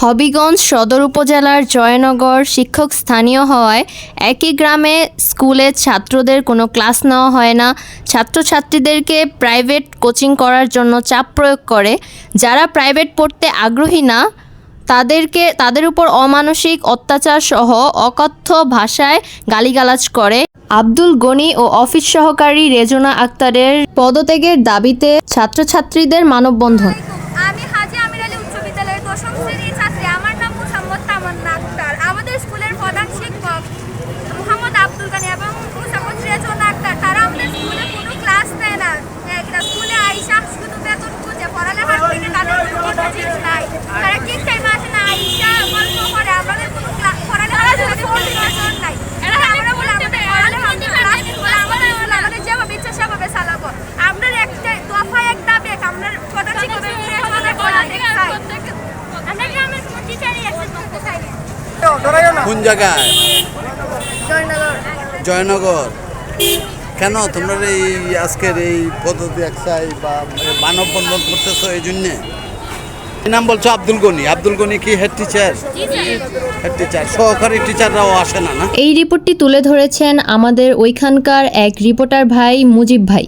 হবিগঞ্জ সদর উপজেলার জয়নগর শিক্ষক স্থানীয় হওয়ায় একই গ্রামে স্কুলের ছাত্রদের কোনো ক্লাস নেওয়া হয় না। ছাত্রছাত্রীদেরকে প্রাইভেট কোচিং করার জন্য চাপ প্রয়োগ করে। যারা প্রাইভেট পড়তে আগ্রহী না তাদের উপর অমানসিক অত্যাচার সহ অকথ্য ভাষায় গালিগালাজ করে। আব্দুল গনি ও অফিস সহকারী রেজনা আক্তারের পদত্যাগের দাবিতে ছাত্রছাত্রীদের মানববন্ধন। আমি হাজী আমির আলী উচ্চ বিদ্যালয়ের ১০ম শ্রেণীর ছাত্রী। আমার নাম মোসাম্মদ তামান্না আক্তার। আমাদের স্কুলের প্রধান শিক্ষক মোহাম্মদ আব্দুল গনি এবং মোসাম্মদ রেজনা আক্তার, তারা আমাদের স্কুলে কোনো ক্লাস নেয় না। স্কুলে আইসা শুধু বেতন খুঁজে, পড়ালেখার থেকে তাদের কোনো কোচিং নাই। তারা ঠিক টাইমে আসে না, আইসা গল্প করে, আমাদের কোনো পড়ালেখার প্রয়োজন নাই। আমরা বলে আমাদের পড়ালেখা আমাদের যেভাবে ইচ্ছা সেভাবে চালাবো। আমরা একটা দফা এক দাবি, আমরা প্রধান শিক্ষকের কোন জায়গায়? জয়নগর। কেন তোমরা এই আজকের এই পদত্যাগ বা মানববন্ধন করতেছো? এই জন্যে নাম বলছো আব্দুল গনি। আব্দুল গনি কি হেড টিচার? হেড টিচার, সহকারী টিচাররাও আসে না? এই রিপোর্টটি তুলে ধরেছেন আমাদের ওইখানকার এক রিপোর্টার ভাই মুজিব ভাই।